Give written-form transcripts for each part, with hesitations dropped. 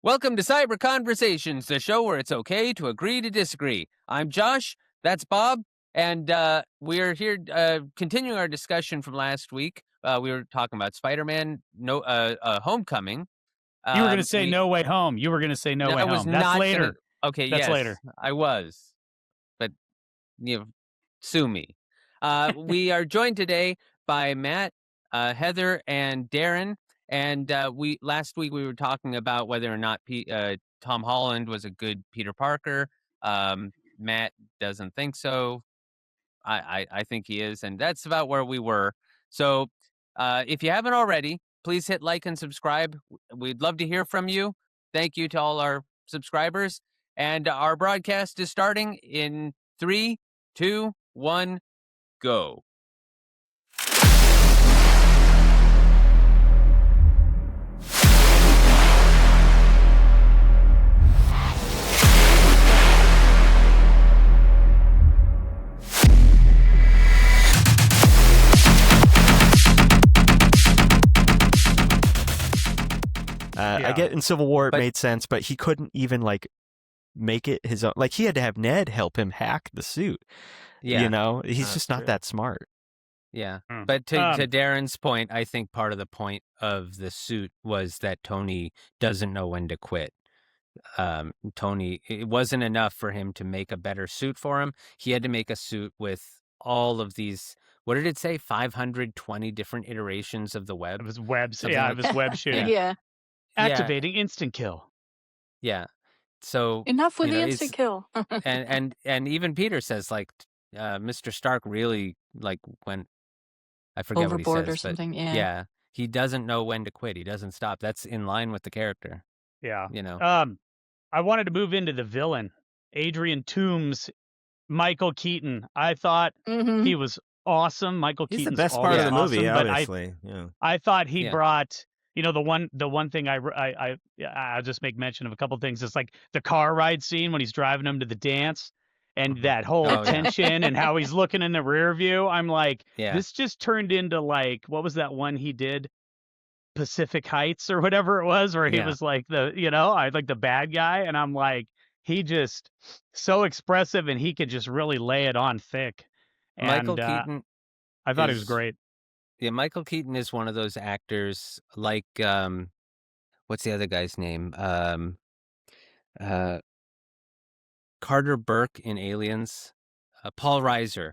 Welcome to Cyber Conversations, the show where it's okay to agree to disagree. I'm Josh, that's Bob, and we're here continuing our discussion from last week. We were talking about Spider-Man Homecoming. You were going to say No Way Home. You were going to say No Way I was Home. That's not later. Okay, That's yes, later. I was, but sue me. We are joined today by Matt, Heather, and Darren. And last week we were talking about whether or not Tom Holland was a good Peter Parker. Matt doesn't think so. I think he is, and that's about where we were. So if you haven't already, please hit like and subscribe. We'd love to hear from you. Thank you to all our subscribers. And our broadcast is starting in 3, 2, 1, go. I get in Civil War it made sense, but he couldn't even make it his own. Like he had to have Ned help him hack the suit. Yeah, you know, he's just not that smart. Yeah, but to Darren's point, I think part of the point of the suit was that Tony doesn't know when to quit. Tony, it wasn't enough for him to make a better suit for him. He had to make a suit with all of these. What did it say? 520 different iterations of the web. It was web. Yeah, it was web shooting. Yeah. Activating instant kill. Yeah. So enough with the instant kill. and even Peter says Mr. Stark really went. I forget overboard what he says, or something. But yeah, he doesn't know when to quit. He doesn't stop. That's in line with the character. Yeah. You know. I wanted to move into the villain, Adrian Toomes, Michael Keaton. I thought he was awesome. Michael Keaton's the best part of the movie, obviously. I thought he brought, the one thing I'll just make mention of a couple things. It's like the car ride scene when he's driving him to the dance and that whole tension and how he's looking in the rear view. I'm like, this just turned into what was that one he did? Pacific Heights or whatever it was, where he was like the bad guy. And I'm like, he just so expressive and he could just really lay it on thick. And Michael Keaton, I thought he was great. Yeah, Michael Keaton is one of those actors like, what's the other guy's name? Carter Burke in Aliens, Paul Reiser.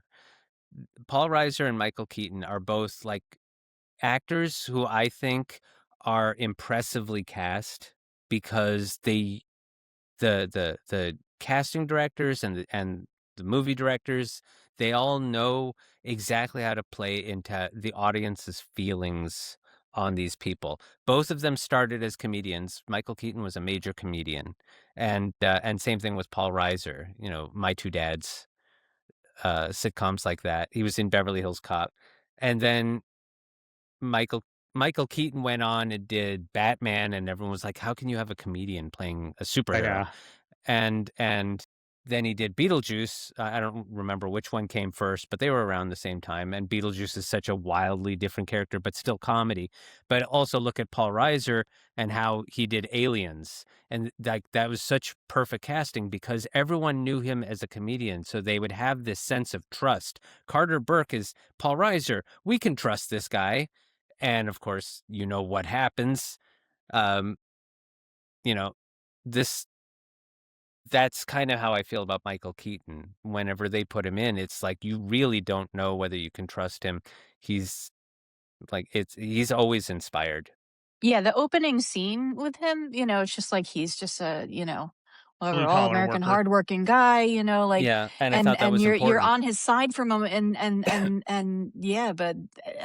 Paul Reiser and Michael Keaton are both actors who I think are impressively cast because the casting directors and the movie directors, they all know exactly how to play into the audience's feelings on these people. Both of them started as comedians. Michael Keaton was a major comedian, and same thing with Paul Reiser. My Two Dads, sitcoms like that. He was in Beverly Hills Cop, and then Michael Keaton went on and did Batman, and everyone was like, "How can you have a comedian playing a superhero?" And then he did Beetlejuice. I don't remember which one came first, but they were around the same time. And Beetlejuice is such a wildly different character, but still comedy. But also look at Paul Reiser and how he did Aliens. And that was such perfect casting because everyone knew him as a comedian. So they would have this sense of trust. Carter Burke is Paul Reiser. We can trust this guy. And of course, what happens. That's kind of how I feel about Michael Keaton. Whenever they put him in, it's like you really don't know whether you can trust him. He's he's always inspired. Yeah, the opening scene with him, it's just like he's just a, whatever, all-American hardworking guy, and I thought that was important. You're on his side for a moment, and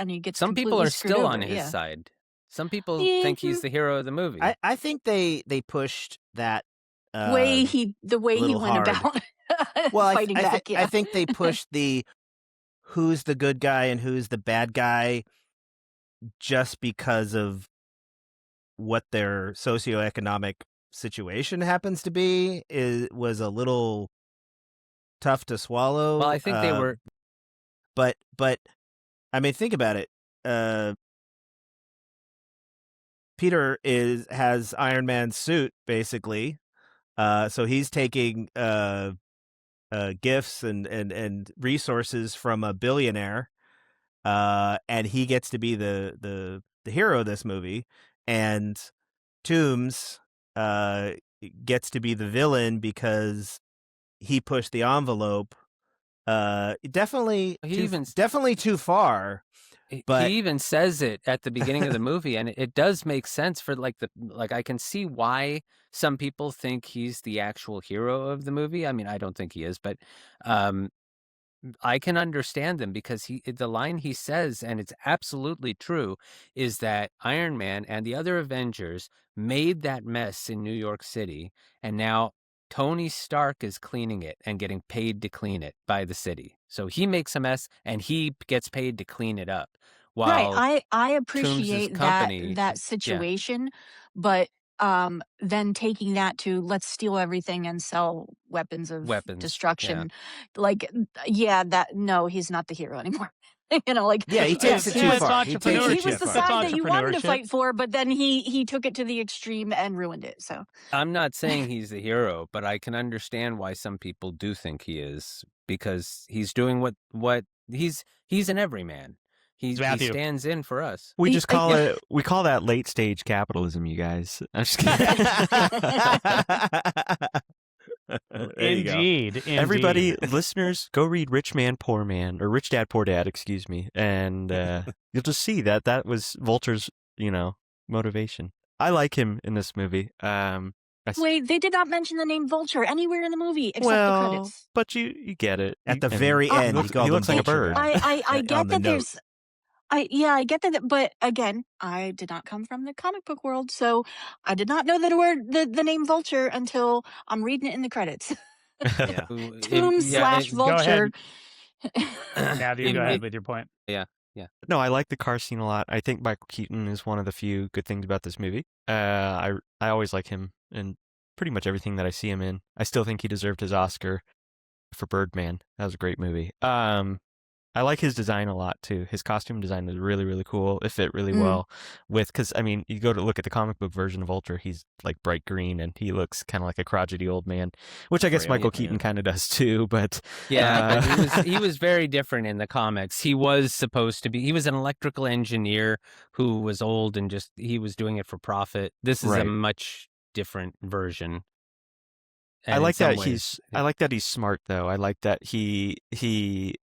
he gets some people are still over. on his side. Some people think he's the hero of the movie. I think they pushed that. The way he went about fighting back. I think they pushed the who's the good guy and who's the bad guy just because of what their socioeconomic situation happens to be. Was a little tough to swallow. Well, I think they were, but I mean, think about it. Peter has Iron Man's suit basically, so he's taking gifts and resources from a billionaire, and he gets to be the hero of this movie, and Toombs gets to be the villain because he pushed the envelope. Definitely too far. But he even says it at the beginning of the movie, and it does make sense for I can see why some people think he's the actual hero of the movie. I mean, I don't think he is, but I can understand them because the line he says, and it's absolutely true, is that Iron Man and the other Avengers made that mess in New York City, and now Tony Stark is cleaning it and getting paid to clean it by the city. So he makes a mess and he gets paid to clean it up. While Right. I Toombs' appreciate company, that situation, but then taking that to let's steal everything and sell weapons of weapons, yeah. destruction. No, he's not the hero anymore. Like yeah, he takes it too far. He was the side that you wanted to fight for, but then he took it to the extreme and ruined it. So I'm not saying he's the hero, but I can understand why some people do think he is, because he's doing what he's an everyman. He stands in for us. We just call that late stage capitalism, you guys. I'm just kidding. Indeed. Everybody, listeners, go read Rich Man, Poor Man, or Rich Dad, Poor Dad, excuse me, and you'll just see that was Vulture's, motivation. I like him in this movie. Wait, they did not mention the name Vulture anywhere in the movie except the credits. But you get it at the very end. He looks like a bird. I get that there's. I get that, but again, I did not come from the comic book world, so I did not know the name Vulture until I'm reading it in the credits. Toombs/Vulture. Now you go ahead with your point. Yeah. No, I like the car scene a lot. I think Michael Keaton is one of the few good things about this movie. I always like him in pretty much everything that I see him in. I still think he deserved his Oscar for Birdman. That was a great movie. I like his design a lot too. His costume design is really, really cool. It fit really well because I mean, you go to look at the comic book version of Vulture, he's like bright green and he looks kind of like a crotchety old man, which I guess Michael Keaton kind of does too. But but he was very different in the comics. He was supposed to be. He was an electrical engineer who was old and he was doing it for profit. This is a much different version. And I like that he's smart though. I like that he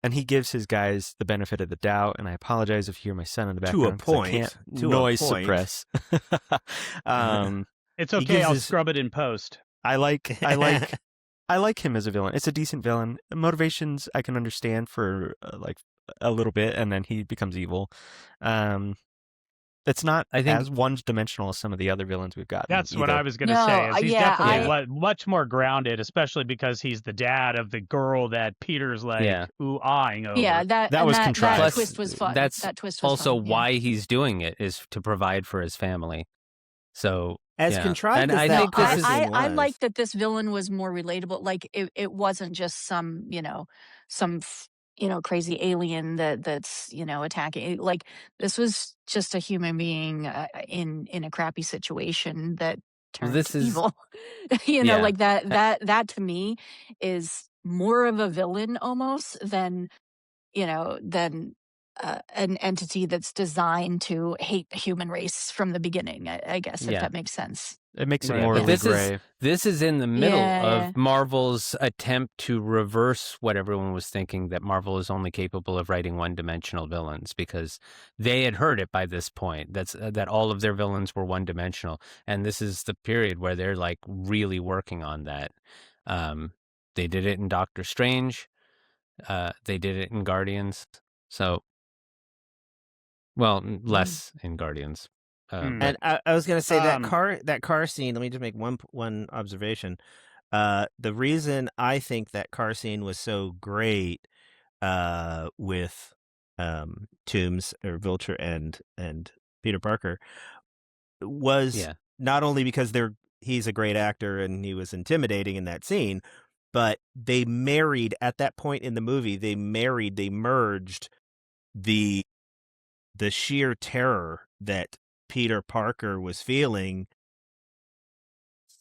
gives his guys the benefit of the doubt. And I apologize if you hear my son in the background. To a point. I can't noise suppress. It's okay. I'll scrub it in post. I like him as a villain. It's a decent villain. Motivations I can understand for like a little bit, and then he becomes evil. It's not as one-dimensional as some of the other villains we've got. That's what I was going to say. He's definitely much more grounded, especially because he's the dad of the girl that Peter's ooh-ahing over. Yeah, that was contrived. That twist was fun. That's that twist was also fun, why he's doing it, is to provide for his family. So contrived as I think I like that this villain was more relatable. Like it wasn't just some crazy alien that's attacking. Like this was just a human being in a crappy situation that turned evil. Like that to me is more of a villain almost than an entity that's designed to hate the human race from the beginning. I guess if that makes sense. It makes it morally gray. This is in the middle of Marvel's attempt to reverse what everyone was thinking, that Marvel is only capable of writing one-dimensional villains, because they had heard it by this point. That all of their villains were one-dimensional, and this is the period where they're like really working on that. They did it in Doctor Strange. They did it in Guardians. So, well, less in Guardians. And I was going to say that car scene. Let me just make one observation. The reason I think that car scene was so great with Toombs or Vulture and Peter Parker was not only because he's a great actor and he was intimidating in that scene, but they married at that point in the movie. They merged the sheer terror that Peter Parker was feeling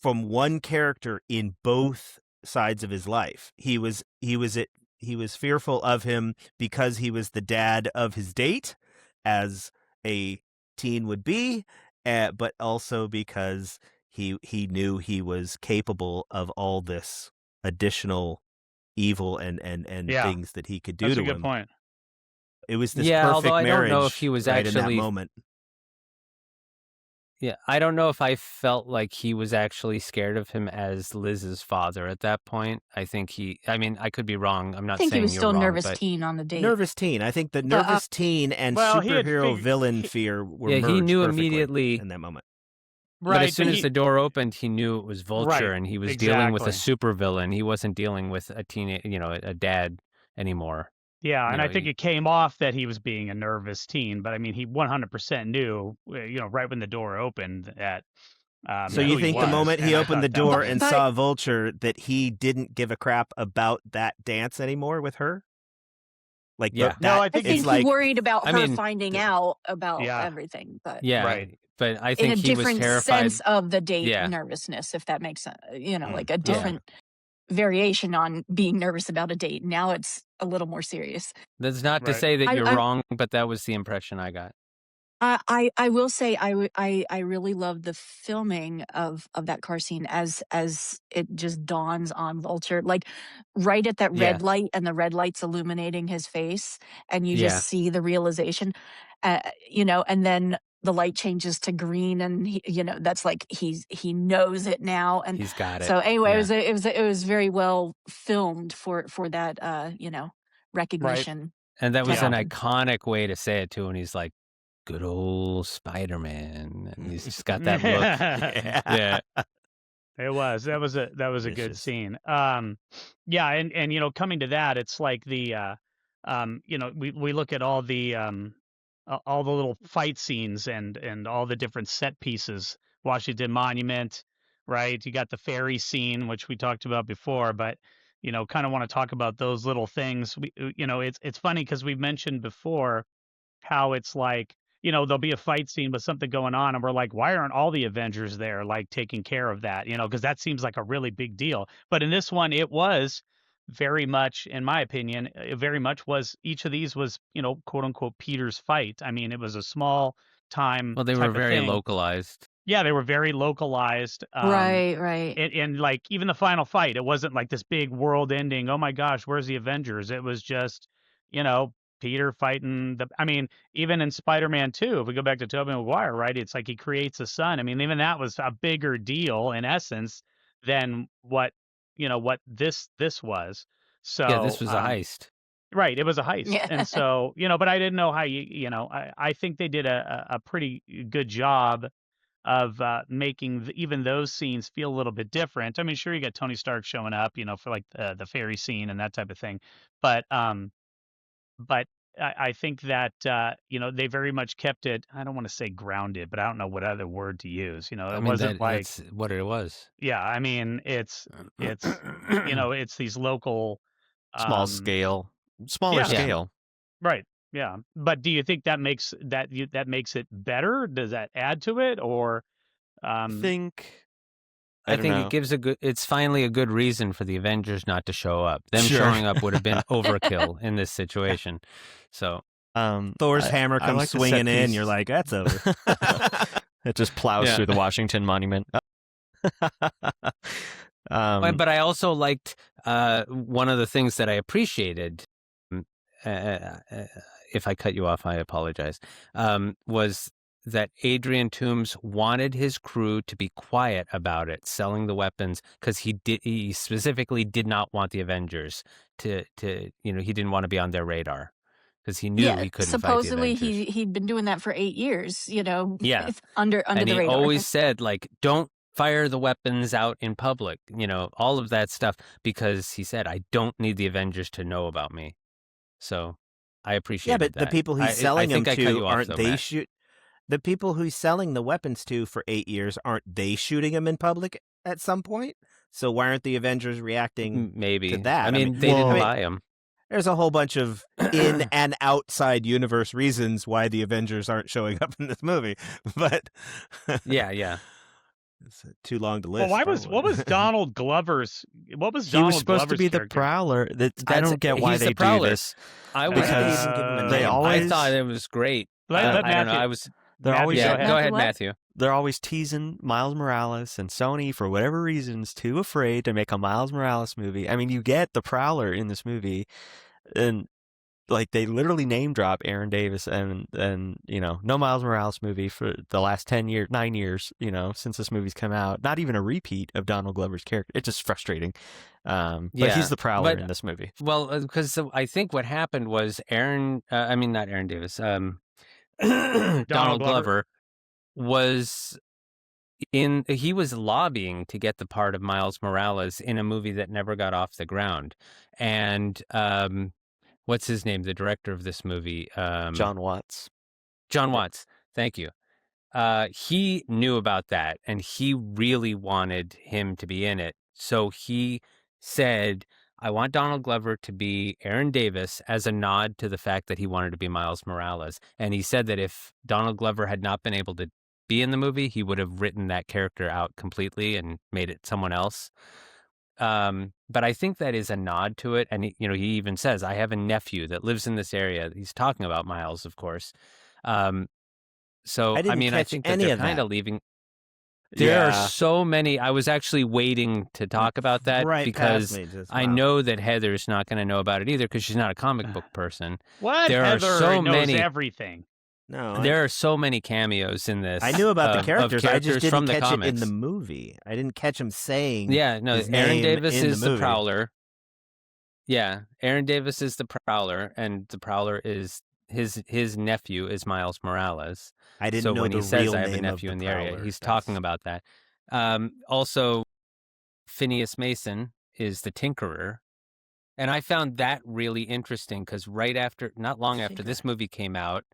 from one character in both sides of his life. He was fearful of him because he was the dad of his date, as a teen would be, but also because he knew he was capable of all this additional evil and things that he could do to him. That's a good point. It was this although perfect I marriage don't know if he was right in that actually moment. Yeah, I don't know if I felt like he was actually scared of him as Liz's father at that point. I think I mean, I could be wrong. I'm I not think he saying was you're still wrong, nervous but teen on the date. Nervous teen. I think the But, nervous teen and well, he had superhero figured- villain fear were yeah, merged he knew perfectly immediately. in that moment. But Right, as soon but as the door opened, he knew it was Vulture, Right, and he was dealing with a exactly. supervillain. He wasn't dealing with a a dad anymore. Yeah, You and know, I think it came off that he was being a nervous teen, but I mean, he 100% knew, right when the door opened that. So who you he think the was, moment and he I opened the thought that was door good. and But- saw Vulture that he didn't give a crap about that dance anymore with her? Like, Yeah. No, I I think think it's he like, worried about I her mean, finding out about Yeah. everything, but yeah, Right. but I in think a he was different terrified. sense of the date Yeah. nervousness, if that makes sense. Like a Yeah. different variation on being nervous about a date. Now it's a little more serious. That's not to Right. say that you're I'm- wrong, but that was the impression I got. I will say I really love the filming of that car scene as it just dawns on Vulture, like right at that red light, and the red light's illuminating his face, and you Yeah. just see the realization, and then the light changes to green, and that's like he knows it now, and He's got it. so anyway, Yeah. it was very well filmed for that recognition. And that was an Yeah. iconic way to say it too. And he's like, "Good old Spider-Man," and he's just got that look. Yeah. It was. That was a good Vicious. scene. Yeah, and coming to that, it's like the we look at all the little fight scenes and all the different set pieces. Washington Monument, right? You got the ferry scene, which we talked about before, but kind of want to talk about those little things. It's funny because we mentioned before how it's like, there'll be a fight scene with something going on, and we're like, why aren't all the Avengers there, like taking care of that? Because that seems like a really big deal. But in this one, it was very much, in my opinion, it very much was. Each of these was, quote unquote, Peter's fight. I mean, it was a small time. Well, they type were of very thing. localized. Yeah, they were very localized. Right. And like even the final fight, it wasn't like this big world ending. Oh my gosh, where's the Avengers? It was just, Peter fighting I mean, even in Spider-Man 2, if we go back to Tobey Maguire, right? It's like he creates a son. I mean, even that was a bigger deal in essence than what this was. So Yeah, this was a heist. Right, it was a heist. Yeah. And so, but I didn't know how I think they did a pretty good job of making even those scenes feel a little bit different. I mean, sure, you got Tony Stark showing up, for like the ferry scene and that type of thing, but I think that they very much kept it. I don't want to say grounded, but I don't know what other word to use. It I mean, wasn't like that's what it was. yeah. I mean, it's it's these local Small scale, smaller yeah. scale. Right. Yeah. But do you think that makes that makes it better? Does that add to it, or I think I think know. it gives it's finally a good reason for the Avengers not to show up. Them Sure. showing up would have been overkill in this situation. So Thor's hammer I comes like the swinging set in. You're piece. like, that's over. It just plows Yeah. through the Washington Monument. but I also liked one of the things that I appreciated. If I cut you off, I apologize. Was that Adrian Toomes wanted his crew to be quiet about it, selling the weapons, because he specifically did not want the Avengers to he didn't want to be on their radar because he knew he couldn't supposedly fight the Avengers. he'd been doing that for 8 years, Yeah. under And the he radar. always said, like, don't fire the weapons out in public, all of that stuff, because he said, I don't need the Avengers to know about me. So I appreciate Yeah, but that. the people he's selling them I cut to you off, aren't though, they Matt. the people who's selling the weapons to for 8 years, aren't they shooting them in public at some point? So why aren't the Avengers reacting Maybe to that? I mean, they didn't well, buy them. there's a whole bunch of in and outside universe reasons why the Avengers aren't showing up in this movie, but yeah. It's too long to list. Well, what was Donald Glover's? What was he Donald was supposed Glover's to be character? the Prowler. I don't get why he's they the do Prowler. this. I Because they always. I thought it was great. Let I don't know. Matthew. They're Matthew, always. Yeah, go go ahead. ahead, What? Matthew. They're always teasing Miles Morales, and Sony, for whatever reasons, too afraid to make a Miles Morales movie. I mean, you get the Prowler in this movie, and like they literally name drop Aaron Davis, and no Miles Morales movie for the last 9 years, since this movie's come out. Not even a repeat of Donald Glover's character. It's just frustrating. But he's the Prowler in this movie. Well, because I think what happened was not Aaron Davis. Donald Glover was he was lobbying to get the part of Miles Morales in a movie that never got off the ground. And what's his name? The director of this movie? John Watts. John Watts. Thank you. He knew about that, and he really wanted him to be in it. So he said, I want Donald Glover to be Aaron Davis as a nod to the fact that he wanted to be Miles Morales. And he said that if Donald Glover had not been able to be in the movie, he would have written that character out completely and made it someone else. But I think that is a nod to it. And he even says, I have a nephew that lives in this area. He's talking about Miles, of course. So I think that they're kind of leaving. There are so many. I was actually waiting to talk about that because I know that Heather's not going to know about it either because she's not a comic book person. What? There Heather are so knows many everything. No, there are so many cameos in this. I knew about the characters. I just didn't from the catch comics. it in the movie. I didn't catch him saying. Yeah, no. his Aaron name Davis in is the the movie. Prowler. Yeah, Aaron Davis is the Prowler, and the Prowler is his nephew is Miles Morales. I didn't so know when the he says real I have a name nephew of in the the area, Prowler. he's talking about that. Also, Phineas Mason is the Tinkerer. And I found that really interesting because not long after this movie came out,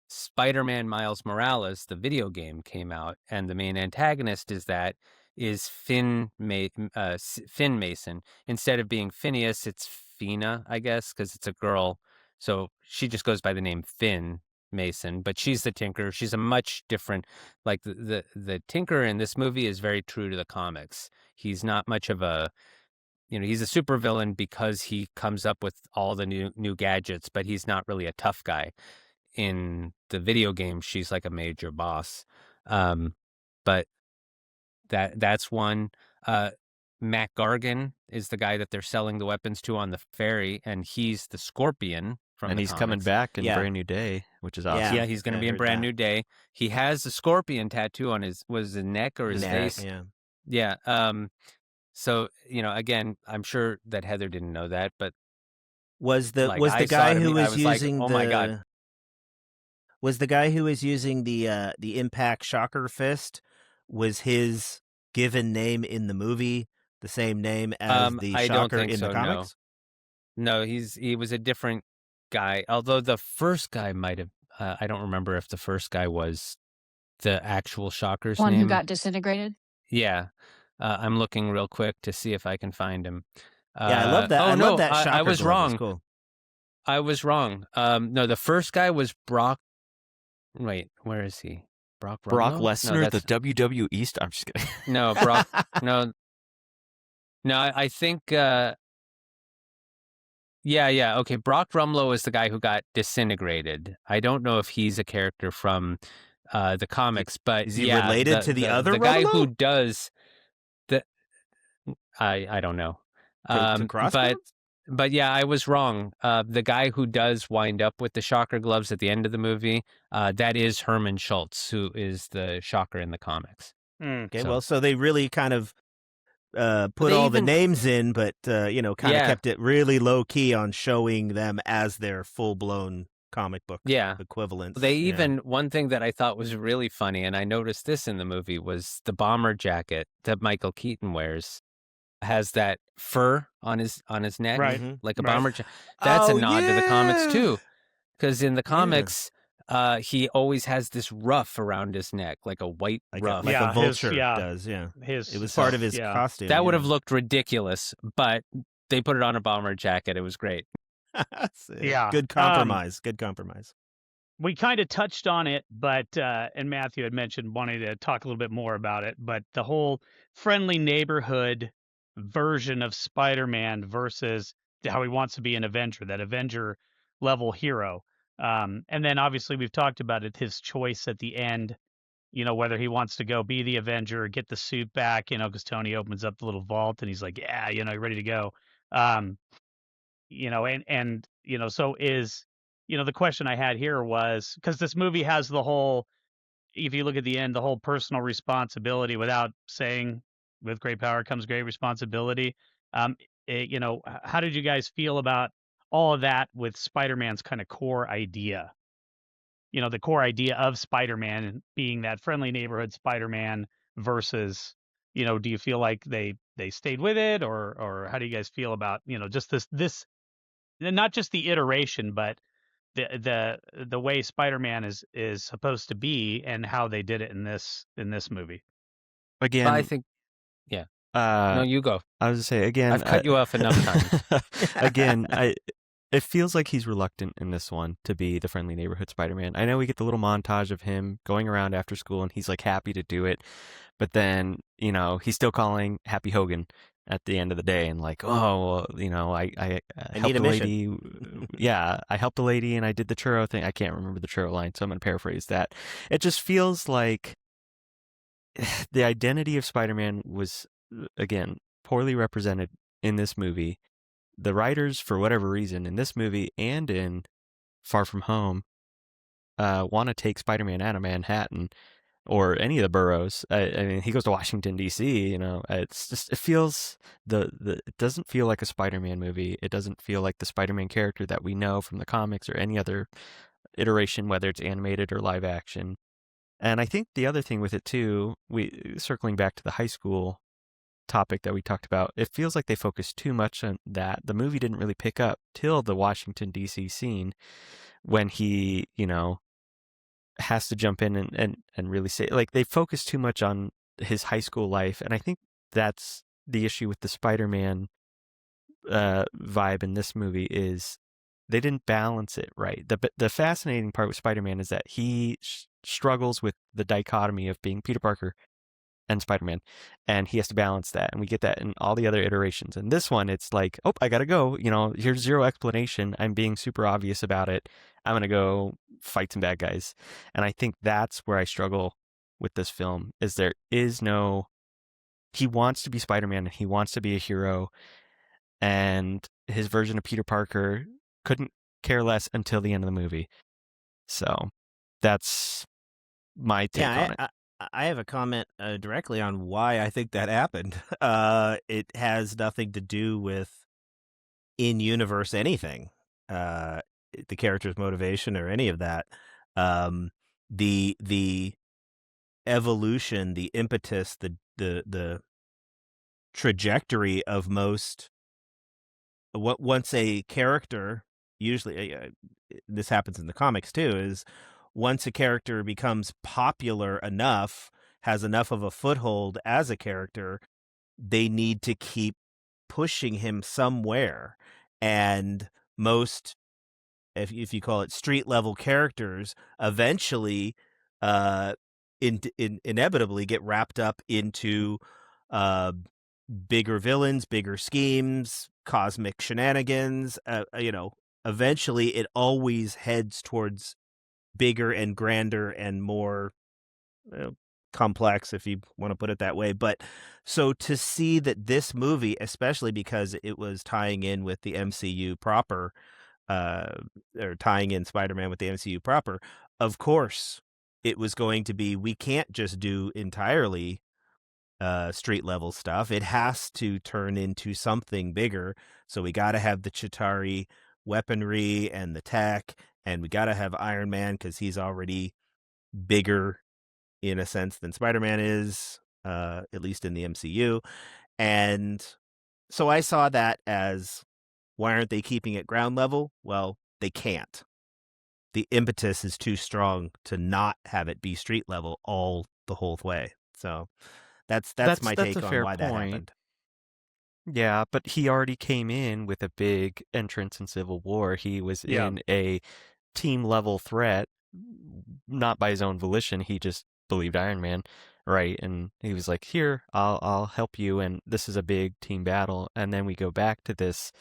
Spider-Man Miles Morales, the video game, came out, and the main antagonist is Finn Mason. Instead of being Phineas, it's Fina, I guess, because it's a girl. So she just goes by the name Finn Mason, but she's the Tinker. She's a much different, like the Tinker in this movie is very true to the comics. He's not much of a, he's a supervillain because he comes up with all the new gadgets, but he's not really a tough guy. In the video game, she's like a major boss. But that's one. Matt Gargan is the guy that they're selling the weapons to on the ferry, and he's the Scorpion from and the he's comics. coming back in Brand New Day, which is awesome. Yeah, he's going to be in Brand New Day. He has a scorpion tattoo on his neck or his face. Yeah. So again, I'm sure that Heather didn't know that, but was the guy who was using oh my God. Was the guy who was using the Impact Shocker Fist, was his given name in the movie the same name as the Shocker in the comics? No, he was a different guy. Although the first guy might have, I don't remember if the first guy was the actual Shocker's one name. who got disintegrated. Yeah, I'm looking real quick to see if I can find him. Yeah, I love that. I love that Shocker. I was wrong. Cool. I was wrong. No, the first guy was Brock. Wait, where is he? Brock Lesnar, the WWE East. I'm just kidding. No, Brock. no. I think. Yeah. Okay, Brock Rumlow is the guy who got disintegrated. I don't know if he's a character from the comics, but is he related to the other the guy who does the? I don't know. But yeah, I was wrong. The guy who does wind up with the Shocker gloves at the end of the movie, that is Herman Schultz, who is the Shocker in the comics. Okay, well, so they really kind of put all the names in, but kind of kept it really low key on showing them as their full blown comic book equivalents. One thing that I thought was really funny, and I noticed this in the movie, was the bomber jacket that Michael Keaton wears. Has that fur on his neck, right? Like a bomber jacket. That's a nod to the comics too, because in the comics, he always has this ruff around his neck, like a white ruff, like a vulture does. Yeah, it was part of his costume. That would have looked ridiculous, but they put it on a bomber jacket. It was great. Yeah. Good compromise. Good compromise. We kind of touched on it, but and Matthew had mentioned wanting to talk a little bit more about it, but the whole friendly neighborhood version of Spider-Man versus how he wants to be an Avenger, that Avenger level hero. And then obviously we've talked about it, his choice at the end, whether he wants to go be the Avenger, get the suit back, because Tony opens up the little vault and he's like, yeah, you're ready to go. Um, so is, the question I had here was, because this movie has the whole, if you look at the end, the whole personal responsibility without saying with great power comes great responsibility. How did you guys feel about all of that with Spider-Man's kind of core idea? The core idea of Spider-Man being that friendly neighborhood Spider-Man versus, do you feel like they stayed with it, or how do you guys feel about, just this not just the iteration, but the way Spider-Man is supposed to be and how they did it in this movie. Again, I think, yeah. No, you go. I was to say again. I've cut you off enough times. Again, it feels like he's reluctant in this one to be the friendly neighborhood Spider-Man. I know we get the little montage of him going around after school, and he's like happy to do it, but then he's still calling Happy Hogan at the end of the day, and like, oh, well, I helped the lady. Yeah, I helped the lady, and I did the churro thing. I can't remember the churro line, so I'm gonna paraphrase that. It just feels like the identity of Spider-Man was, again, poorly represented in this movie. The writers, for whatever reason, in this movie and in Far From Home, want to take Spider-Man out of Manhattan or any of the boroughs. I mean, he goes to Washington D.C. It's just, it feels it doesn't feel like a Spider-Man movie. It doesn't feel like the Spider-Man character that we know from the comics or any other iteration, whether it's animated or live action. And I think the other thing with it too, circling back to the high school topic that we talked about, it feels like they focused too much on that. The movie didn't really pick up till the Washington D.C. scene when he, has to jump in and really say, like, they focus too much on his high school life. And I think that's the issue with the Spider-Man vibe in this movie, is they didn't balance it right. The fascinating part with Spider-Man is that he struggles with the dichotomy of being Peter Parker and Spider-Man, and he has to balance that, and we get that in all the other iterations. And this one, it's like, oh, I gotta go, here's zero explanation, I'm being super obvious about it, I'm gonna go fight some bad guys. And I think that's where I struggle with this film, is there is no, he wants to be Spider-Man and he wants to be a hero, and his version of Peter Parker couldn't care less until the end of the movie. So that's my take on it. I have a comment directly on why I think that happened. It has nothing to do with in-universe anything, the character's motivation or any of that. The evolution, the impetus, the trajectory of most. Once a character, usually this happens in the comics too, is once a character becomes popular enough, has enough of a foothold as a character, they need to keep pushing him somewhere. And most, if you call it street level characters, eventually inevitably get wrapped up into bigger villains, bigger schemes, cosmic shenanigans. Eventually it always heads towards bigger and grander and more complex, if you want to put it that way. But so to see that this movie, especially because it was tying in with the MCU proper, or tying in Spider-Man with the MCU proper, of course it was going to be, we can't just do entirely street level stuff. It has to turn into something bigger. So we got to have the Chitauri weaponry and the tech, and we got to have Iron Man because he's already bigger in a sense than Spider-Man is, at least in the MCU. And so I saw that as, why aren't they keeping it ground level? Well, they can't. The impetus is too strong to not have it be street level the whole way. So that's my take on why that happened. Yeah, but he already came in with a big entrance in Civil War. He was in a team level threat, not by his own volition. He just believed Iron Man, right? And he was like, "Here, I'll help you." And this is a big team battle. And then we go back to this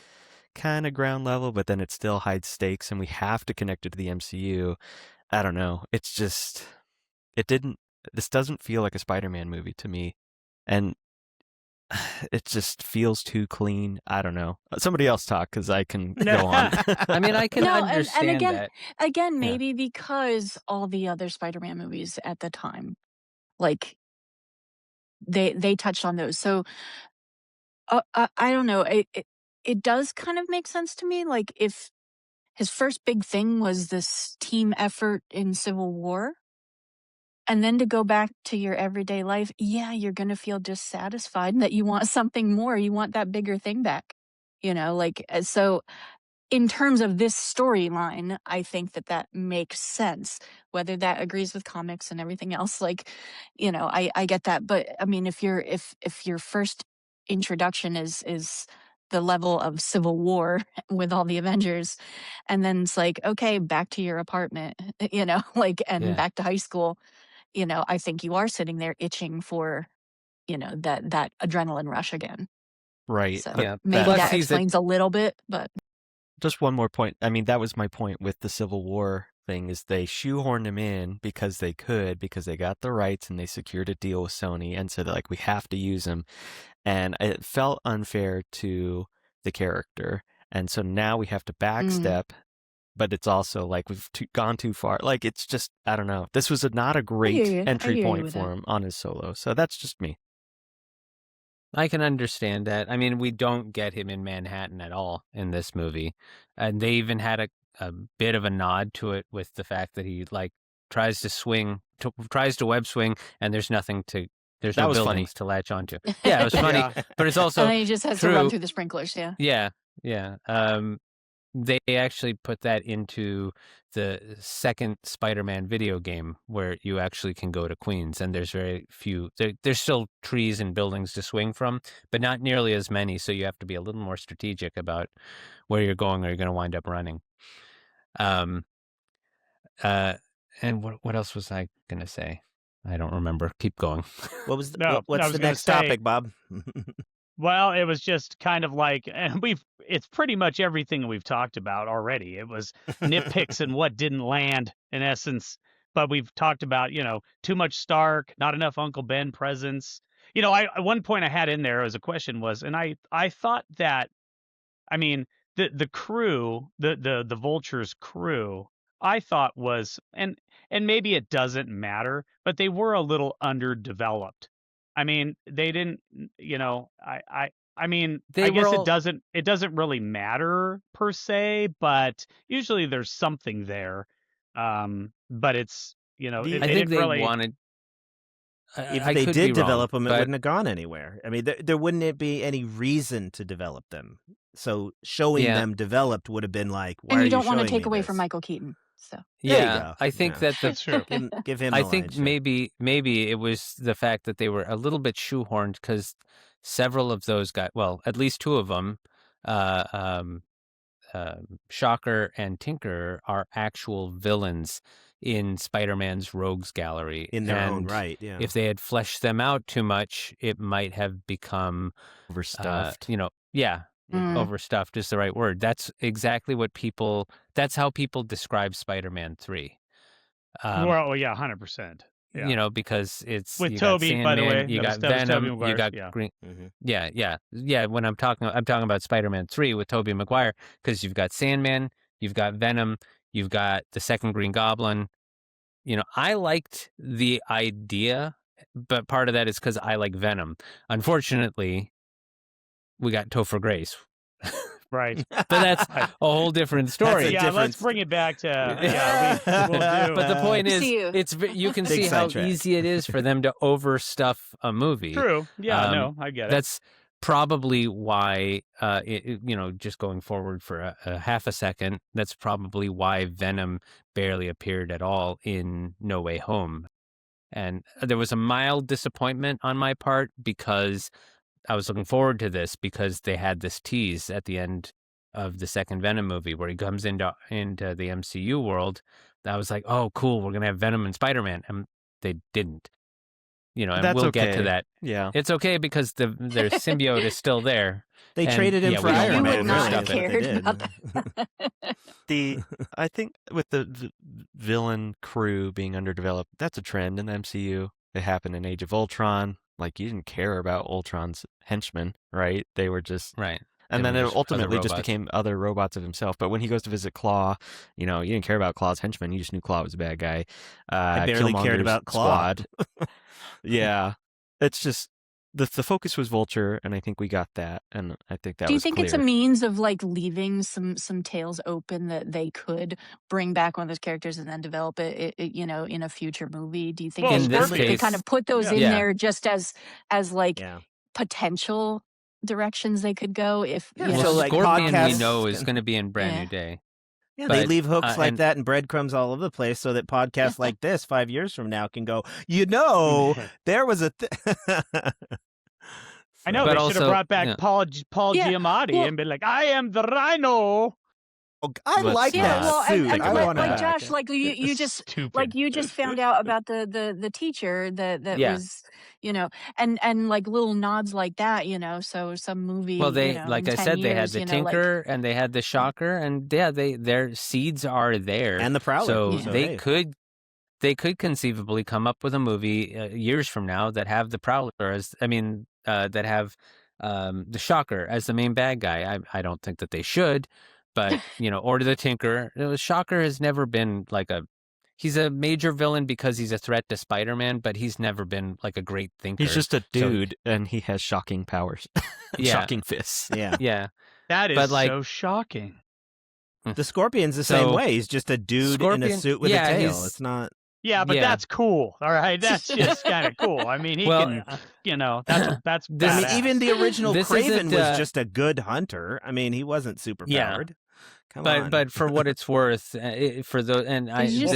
kind of ground level, but then it still hides stakes, and we have to connect it to the MCU. I don't know. It's just it didn't. This doesn't feel like a Spider-Man movie to me, and it just feels too clean. I don't know. Somebody else talk because I can go on. I mean, I can No, understand and that. again, maybe because all the other Spider-Man movies at the time, like they touched on those. So I don't know. It does kind of make sense to me. Like if his first big thing was this team effort in Civil War, and then to go back to your everyday life, yeah, you're going to feel dissatisfied that you want something more. You want that bigger thing back, like, so in terms of this storyline, I think that makes sense. Whether that agrees with comics and everything else, like, I get that. But I mean, if your first introduction is the level of Civil War with all the Avengers, and then it's like, okay, back to your apartment, like, and back to high school, I think you are sitting there itching for, that adrenaline rush again. Right. So But maybe that explains a little bit, but. Just one more point. I mean, that was my point with the Civil War thing is they shoehorned him in because they could, because they got the rights and they secured a deal with Sony and said, like, we have to use him. And it felt unfair to the character. And so now we have to backstep, but it's also like we've gone too far. Like, it's just, I don't know. This was not a great entry point for him on his solo. So that's just me. I can understand that. I mean, we don't get him in Manhattan at all in this movie. And they even had a bit of a nod to it with the fact that he like tries to web swing and there's no buildings to latch onto. Yeah, it was funny, but it's also and then he just has to run through the sprinklers. Yeah. They actually put that into the second Spider-Man video game where you actually can go to Queens, and there's very few. There's still trees and buildings to swing from, but not nearly as many. So you have to be a little more strategic about where you're going, or you're going to wind up running. And what else was I going to say? I don't remember. Keep going. What's the next topic, Bob? Well, it was just kind of like, and it's pretty much everything we've talked about already. It was nitpicks and what didn't land in essence. But we've talked about, too much Stark, not enough Uncle Ben presence. At one point I had in there as a question was, and I thought that, I mean, the crew, the Vulture's crew, I thought was, and maybe it doesn't matter, but they were a little underdeveloped. I mean, they didn't, I mean, I guess it doesn't really matter per se, but usually there's something there. But it's, I think they really wanted. If they did develop them, it wouldn't have gone anywhere. I mean, there wouldn't be any reason to develop them. So showing them developed would have been like, why and are you don't want to take away from Michael Keaton. So I think that's true. Give him. I think maybe it was the fact that they were a little bit shoehorned because several of those guys, well, at least two of them, Shocker and Tinker, are actual villains in Spider-Man's Rogues Gallery in their own right. Yeah. If they had fleshed them out too much, it might have become overstuffed. Overstuffed is the right word. That's exactly that's how people describe Spider-Man 3. Well, yeah, 100%. Yeah. Because it's with Tobey, Sandman, by the way, you got Venom, you got Green. Mm-hmm. When I'm talking about Spider-Man 3 with Tobey Maguire, because you've got Sandman, you've got Venom, you've got the second Green Goblin. I liked the idea, but part of that is because I like Venom. Unfortunately, we got Topher Grace. Right. But that's a whole different story. Let's bring it back to we'll do. But the point is, you can see how easy it is for them to overstuff a movie. True. Yeah, no, I get it. That's probably why, just going forward for a half a second, that's probably why Venom barely appeared at all in No Way Home. And there was a mild disappointment on my part because I was looking forward to this because they had this tease at the end of the second Venom movie where he comes into the MCU world. I was like, oh, cool, we're gonna have Venom and Spider-Man, and they didn't. And That's we'll okay. get to that. Yeah, it's okay because their symbiote is still there. They traded him for Iron Man. You would not have cared about that. I think with the villain crew being underdeveloped, that's a trend in the MCU. It happened in Age of Ultron. Like, you didn't care about Ultron's henchmen, right? They were just right. And then it ultimately just became other robots of himself. But when he goes to visit Claw, you didn't care about Claw's henchmen. You just knew Claw was a bad guy. I barely cared about Claw. Yeah. It's just, the focus was Vulture, and I think we got that. And I think that was Do you think clear. it's a means of like leaving some tales open that they could bring back one of those characters and then develop it in a future movie? Do you think they kind of put those in there just as like potential directions they could go? If so like Scorpion, we know is going to be in Brand New Day. Yeah, they leave hooks like that and breadcrumbs all over the place so that podcasts like this 5 years from now can go, there was a I know, they should have brought back Paul Giamatti and been like, I am the Rhino. Oh, I like that suit. And like Josh, like you just found out about the teacher that was, and like little nods like that, so some movie. Well, they like I said, they had the Tinker and they had the Shocker, and their seeds are there, and the Prowler. So they could conceivably come up with a movie years from now that have the Prowler that have the Shocker as the main bad guy. I don't think that they should. But, or the Tinker. The Shocker has never been he's a major villain because he's a threat to Spider-Man, but he's never been like a great thinker. He's just a dude, and he has shocking powers. Shocking fists. Yeah. Yeah. That is so shocking. The Scorpion's the same way. He's just a dude in a suit with a tail. It's not... Yeah, but that's cool. All right, that's just kind of cool. I mean, he can, that's even the original Kraven was just a good hunter. I mean, he wasn't super powered. But for what it's worth, for the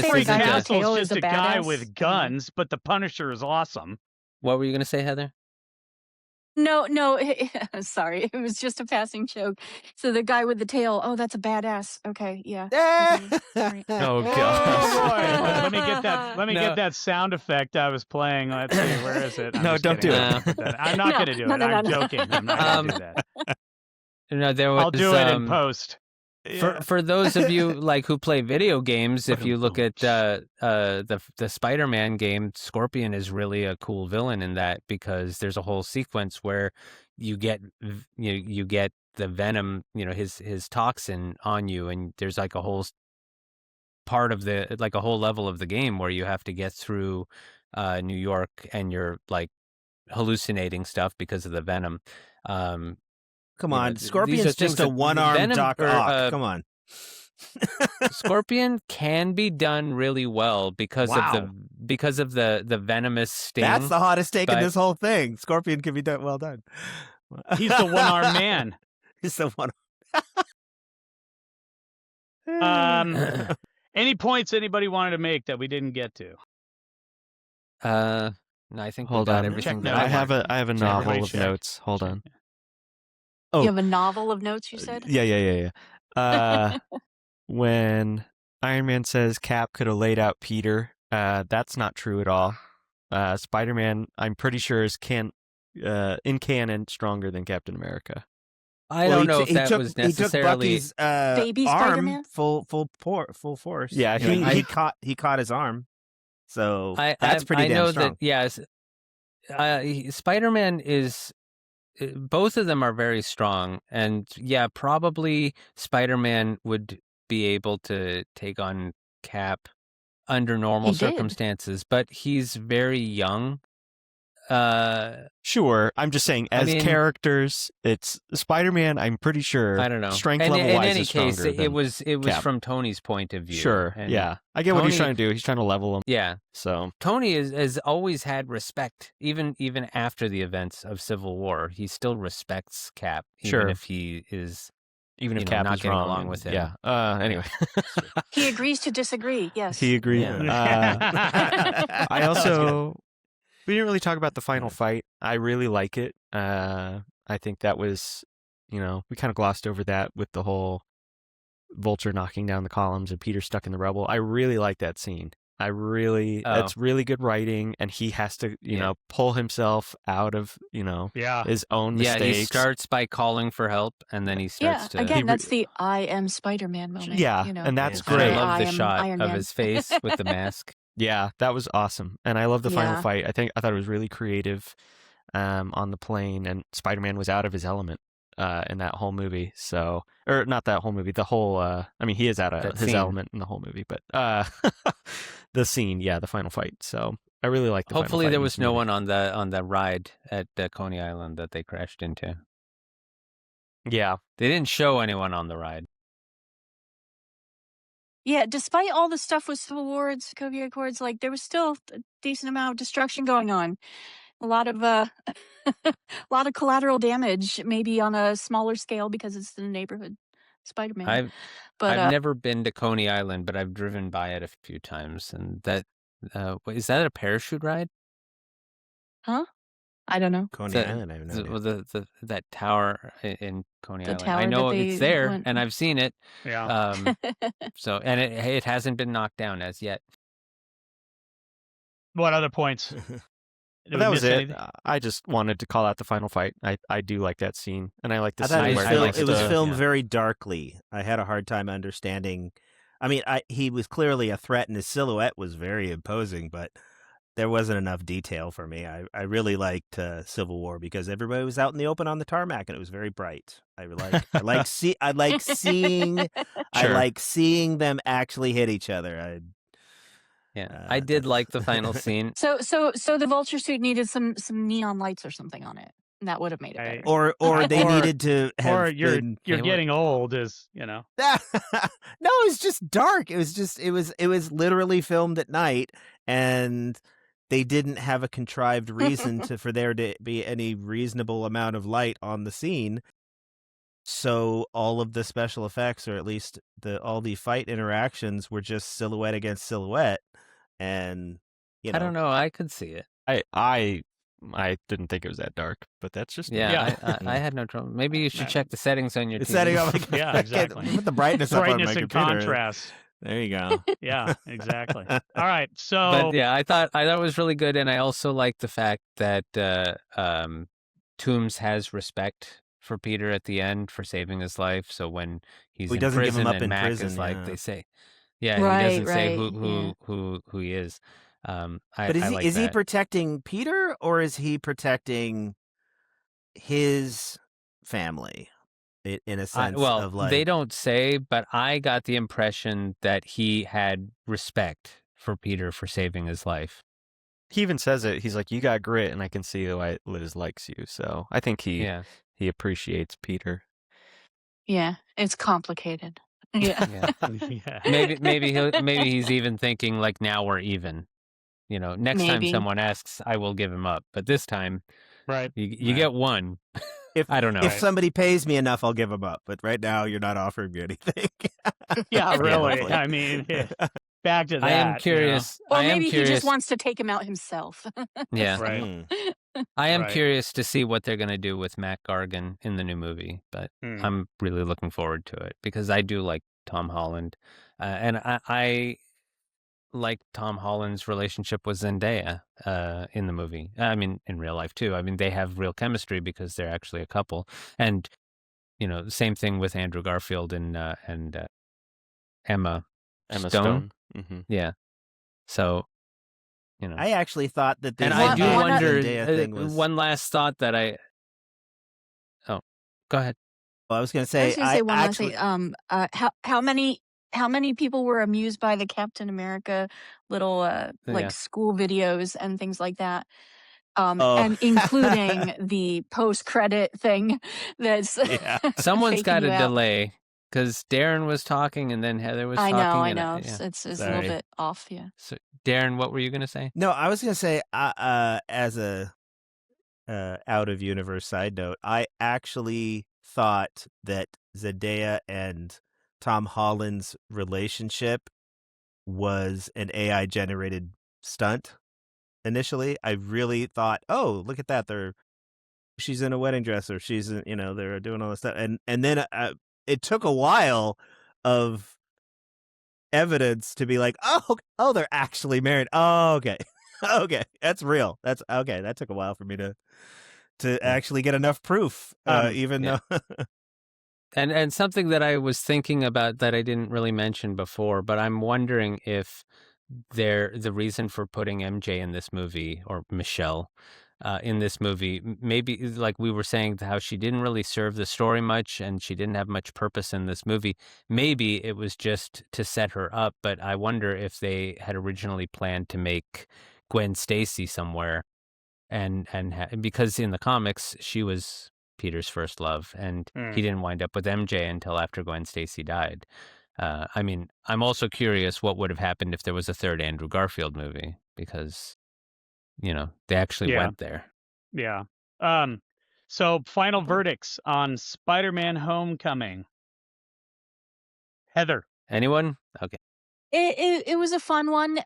Frank Castle's just a guy with guns, but the Punisher is awesome. What were you going to say, Heather? No, sorry. It was just a passing joke. So the guy with the tail, oh, that's a badass. Okay, yeah. Oh, God. Let me get that sound effect I was playing. Let's see, where is it? Don't do it. I'm not going to do it. I'm joking. I'm not going to do that. I'll do it in post. For those of you who play video games, if you look at the Spider-Man game, Scorpion is really a cool villain in that, because there's a whole sequence where you get the venom, his toxin on you, and there's like a whole part of a whole level of the game where you have to get through New York, and you're like hallucinating stuff because of the venom. Come on, Scorpion's just a one-armed Doc Ock. Come on. Scorpion can be done really well because of the venomous sting. That's the hottest take in this whole thing. Scorpion can be done well done. He's the one-armed man. He's the one. Any points anybody wanted to make that we didn't get to? No, I think hold on. Everything. I have a novel of notes. Hold on. Oh, you have a novel of notes, you said? Yeah. When Iron Man says Cap could have laid out Peter, that's not true at all. Spider-Man, I'm pretty sure, is in canon stronger than Captain America. I don't know if that was necessarily he took Bucky's, baby arm Spider-Man? full force. Yeah, he caught his arm. So that's pretty damn strong. Spider-Man is. Both of them are very strong, and probably Spider-Man would be able to take on Cap under normal circumstances, but he's very young. Sure, I'm just saying, as characters, it's Spider-Man. I'm pretty sure. I don't know. Strength level wise, in any case, it was Cap. from Tony's point of view. Sure, I get what he's trying to do. He's trying to level him. Yeah. So Tony has always had respect, even after the events of Civil War. He still respects Cap, even if he is. Even if Cap not is getting wrong, along with him. Yeah. Anyway, he agrees to disagree. Yes, he agreed. Yeah. I also. We didn't really talk about the final fight. I really like it. I think that was, we kind of glossed over that with the whole Vulture knocking down the columns and Peter stuck in the rubble. I really like that scene. That's really good writing, and he has to, pull himself out of, his own mistakes. Yeah, he starts by calling for help, and then he starts to... Again, that's the I am Spider-Man moment. Yeah, and that's great. And I love the shot of his face with the mask. Yeah, that was awesome. And I love the final fight. I thought it was really creative on the plane, and Spider-Man was out of his element in that whole movie. So, or not that whole movie, the whole, he is out of his element in the whole movie, but the scene, the final fight. So I really like the Hopefully final fight there was no one on the ride at Coney Island that they crashed into. Yeah. They didn't show anyone on the ride. Yeah, despite all the stuff with Civil War and Sokovia Accords, like there was still a decent amount of destruction going on. A lot of a lot of collateral damage, maybe on a smaller scale because it's in the neighborhood Spider-Man. I've never been to Coney Island, but I've driven by it a few times, and that is that a parachute ride? Huh? I don't know. Coney Island, I have no idea. That tower in Coney Island. Tower I know it's there, went... and I've seen it. Yeah. So, and it hasn't been knocked down as yet. What other points? That was it. I just wanted to call out the final fight. I do like that scene, and I like the scene where it was filmed very darkly. I had a hard time understanding. I mean, he was clearly a threat, and his silhouette was very imposing, but there wasn't enough detail for me. I really liked Civil War because everybody was out in the open on the tarmac, and it was very bright. I like seeing them actually hit each other. I did like the final scene. So the Vulture suit needed some neon lights or something on it. That would have made it better. Or they needed to have. Or you're getting old, No, it was just dark. It was literally filmed at night, and they didn't have a contrived reason for there to be any reasonable amount of light on the scene. So all of the special effects, or at least all the fight interactions, were just silhouette against silhouette. And I don't know. I could see it. I didn't think it was that dark, but that's just I had no trouble. Maybe you should check the settings on your TV. Setting up, yeah, exactly. Put the brightness up on my and computer. Contrast. There you go. Yeah, exactly. All right, so but yeah, I thought it was really good, and I also like the fact that Toombs has respect for Peter at the end for saving his life. So when he's in prison and Mac is like, they say, he doesn't say who he is. But is he protecting Peter, or is he protecting his family? In a sense of like, they don't say, but I got the impression that he had respect for Peter for saving his life. He even says it. He's like, "You got grit, and I can see why Liz likes you." So I think he appreciates Peter. Yeah, it's complicated. Yeah. Maybe he's even thinking like, now we're even. Next time someone asks, I will give him up, but this time, you get one. I don't know. If somebody pays me enough, I'll give him up. But right now, you're not offering me anything. Yeah, really. I mean, back to that. I am curious. Or maybe he just wants to take him out himself. Yeah. Right. I am curious to see what they're going to do with Mac Gargan in the new movie, but I'm really looking forward to it because I do like Tom Holland. And I like Tom Holland's relationship with Zendaya in the movie. I mean, in real life too. I mean, they have real chemistry because they're actually a couple. And same thing with Andrew Garfield and Emma Stone. Mm-hmm. Yeah. So, I actually thought that. And I do wonder. One last thought that I. Oh, go ahead. Well, I was going to say. How many people were amused by the Captain America little school videos and things like that? And including the post-credit thing that's someone's got a delay because Darren was talking and then Heather was talking. I know. It's a little bit off, yeah. So, Darren, what were you going to say? No, I was going to say, as a out-of-universe side note, I actually thought that Zendaya and Tom Holland's relationship was an AI-generated stunt initially. I really thought, oh, look at that. she's in a wedding dress, or she's in, they're doing all this stuff, and then it took a while of evidence to be like, oh, they're actually married. Oh, okay, okay, that's real. That's okay. That took a while for me to actually get enough proof, even though. And something that I was thinking about that I didn't really mention before, but I'm wondering if the reason for putting MJ in this movie, or Michelle in this movie, maybe like we were saying, how she didn't really serve the story much and she didn't have much purpose in this movie. Maybe it was just to set her up, but I wonder if they had originally planned to make Gwen Stacy somewhere, and because in the comics she was Peter's first love, and he didn't wind up with MJ until after Gwen Stacy died. I mean, I'm also curious what would have happened if there was a third Andrew Garfield movie, because, they actually went there. Yeah. So final verdicts on Spider-Man Homecoming. Heather. Anyone? Okay. It was a fun one.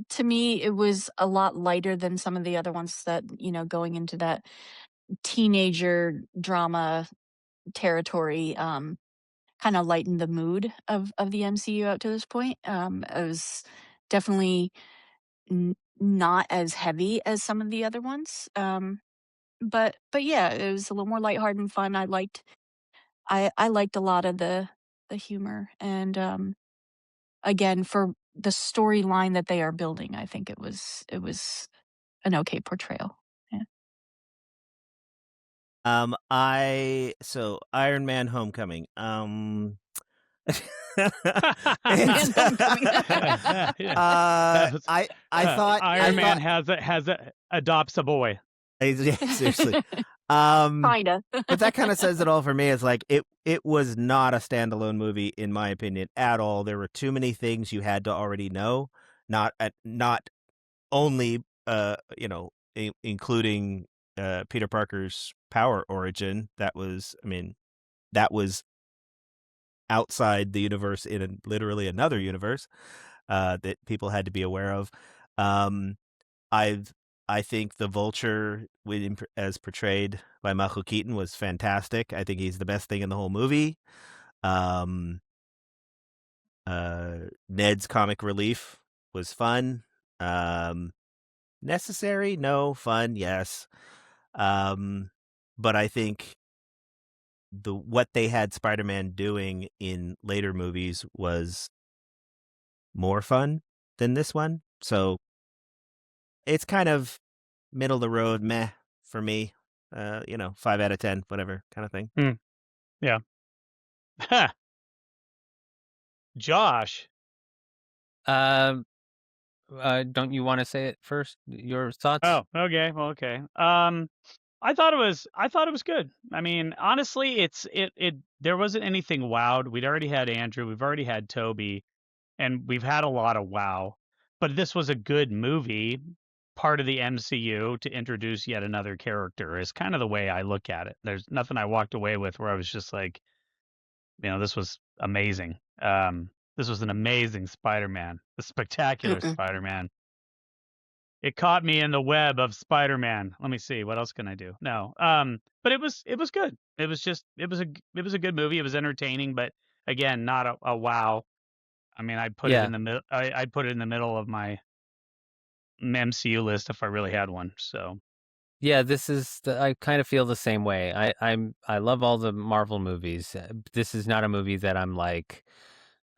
To me, it was a lot lighter than some of the other ones that, going into that teenager drama territory, kind of lightened the mood of the MCU out to this point. It was definitely not as heavy as some of the other ones. But yeah, it was a little more lighthearted and fun. I liked a lot of the humor, and again, for the storyline that they are building, I think it was an okay portrayal. Yeah. Iron Man Homecoming. Man Homecoming. I thought Iron Man adopts a boy. Yeah, seriously. Kinda. But that kind of says it all for me. It's like it was not a standalone movie, in my opinion, at all. There were too many things you had to already know, not only including Peter Parker's power origin. That was outside the universe in literally another universe that people had to be aware of. I think the Vulture, as portrayed by Michael Keaton, was fantastic. I think he's the best thing in the whole movie. Ned's comic relief was fun. Necessary? No. Fun? Yes. But I think what they had Spider-Man doing in later movies was more fun than this one. So it's kind of middle of the road, meh, for me. 5 out of 10, whatever kind of thing. Yeah. Josh. Don't you want to say it first? Your thoughts? Oh, okay. Well, okay. I thought it was good. I mean, honestly, there wasn't anything wowed. We'd already had Andrew, we've already had Tobey, and we've had a lot of wow. But this was a good movie, part of the MCU, to introduce yet another character, is kind of the way I look at it. There's nothing I walked away with where I was just like, this was amazing. This was an amazing Spider-Man, a spectacular Spider-Man. It caught me in the web of Spider-Man. Let me see, what else can I do? No. But it was good. It was a good movie. It was entertaining, but again, not a wow. I mean, I'd put it in the middle. I'd put it in the middle of my MCU list if I really had one. So. Yeah, I kind of feel the same way. I love all the Marvel movies. This is not a movie that I'm like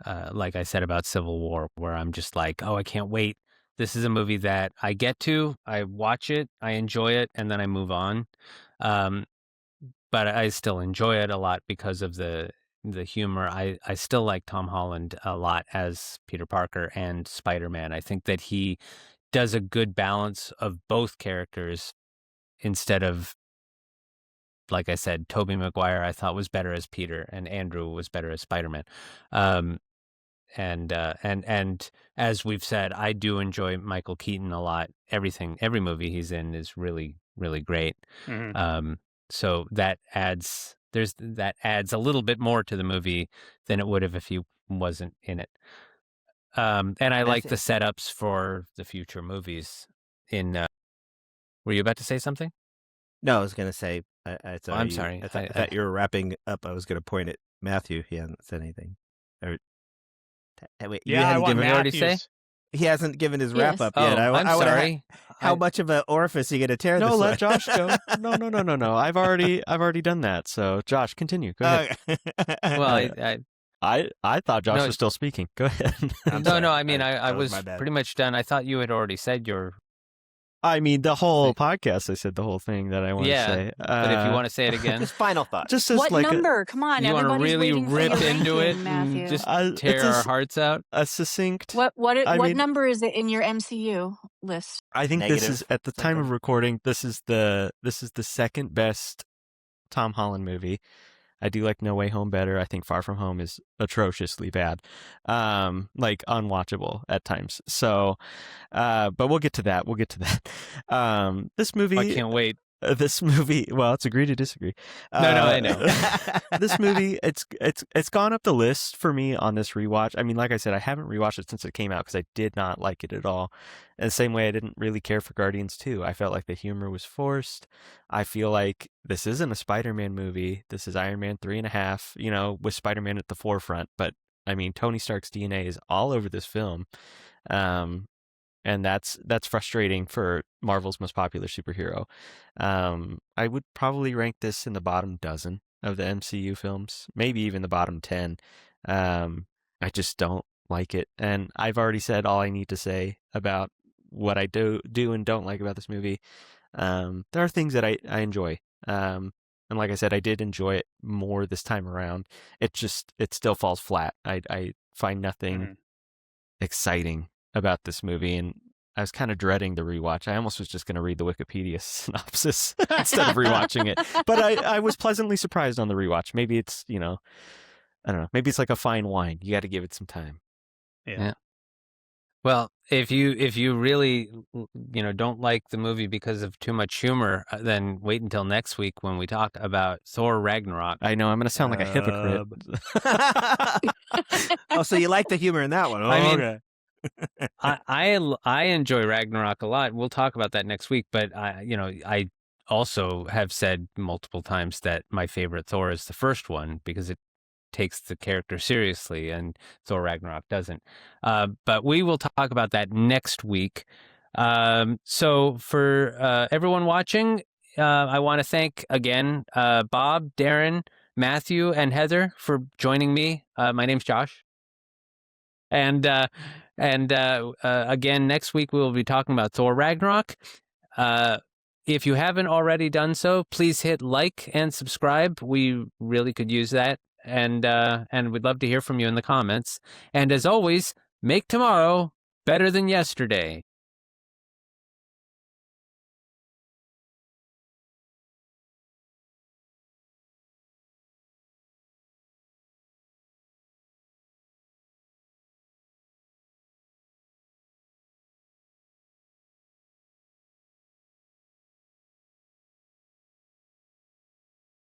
I said about Civil War, where I'm just like, oh, I can't wait. This is a movie that I get to, I watch it, I enjoy it, and then I move on. But I still enjoy it a lot because of the humor. I still like Tom Holland a lot as Peter Parker and Spider-Man. I think that he does a good balance of both characters, instead of, like I said, Tobey Maguire I thought was better as Peter, and Andrew was better as Spider-Man. And as we've said, I do enjoy Michael Keaton a lot. Every movie he's in is really, really great. Mm-hmm. So that adds a little bit more to the movie than it would have if he wasn't in it. And I like the setups for the future movies. Were you about to say something? No, I was going to say, I saw I'm you. sorry. I thought you were wrapping up. I was going to point at Matthew. He hasn't said anything. Or, wait, you Yeah, I hadn't want given. already say? Matthews. He hasn't given his wrap Yes. up yet. Oh, I'm sorry. How much of an orifice are you going to tear No, this let one? Josh go. No. I've already done that. So Josh, continue. Go ahead. Well, I thought Josh No. was still speaking. Go ahead. no. I mean, I that was was my bad. pretty much done. I thought you had already said your. I mean, the whole podcast. I said the whole thing that I want to say. But if you want to say it again, Just final thoughts. just as What like number? Come on, you want to everybody's really waiting for rip your into it ranking, and Matthew. just it's tear a, our hearts out. a succinct. What I mean- number is it in your MCU list? I think this Negative is at the time of something. recording. This is the second best Tom Holland movie. I do like No Way Home better. I think Far From Home is atrociously bad, like unwatchable at times. So, but we'll get to that. This movie, I can't wait. This movie, well, it's agree to disagree. No, I know. This movie, it's gone up the list for me on this rewatch. I mean, like I said, I haven't rewatched it since it came out because I did not like it at all. And the same way I didn't really care for Guardians 2. I felt like the humor was forced. I feel like this isn't a Spider-Man movie. This is Iron Man 3.5, with Spider-Man at the forefront. But I mean, Tony Stark's DNA is all over this film. And that's frustrating for Marvel's most popular superhero. I would probably rank this in the bottom dozen of the MCU films, maybe even the bottom 10. I just don't like it. And I've already said all I need to say about what I do and don't like about this movie. There are things that I enjoy. And like I said, I did enjoy it more this time around. It still falls flat. I find nothing exciting about this movie, and I was kind of dreading the rewatch. I almost was just going to read the Wikipedia synopsis instead of rewatching it. But I was pleasantly surprised on the rewatch. Maybe it's, I don't know. Maybe it's like a fine wine. You got to give it some time. Yeah. Well, if you really don't like the movie because of too much humor, then wait until next week when we talk about Thor Ragnarok. I know I'm going to sound like a hypocrite. Oh, so you like the humor in that one? Oh, I mean, okay. I enjoy Ragnarok a lot. We'll talk about that next week. But I also have said multiple times that my favorite Thor is the first one because it takes the character seriously, and Thor Ragnarok doesn't. But we will talk about that next week. So for everyone watching, I want to thank again Bob, Darren, Matthew, and Heather for joining me. My name's Josh. And again, next week we will be talking about Thor Ragnarok. If you haven't already done so, please hit like and subscribe. We really could use that. And we'd love to hear from you in the comments. And as always, make tomorrow better than yesterday.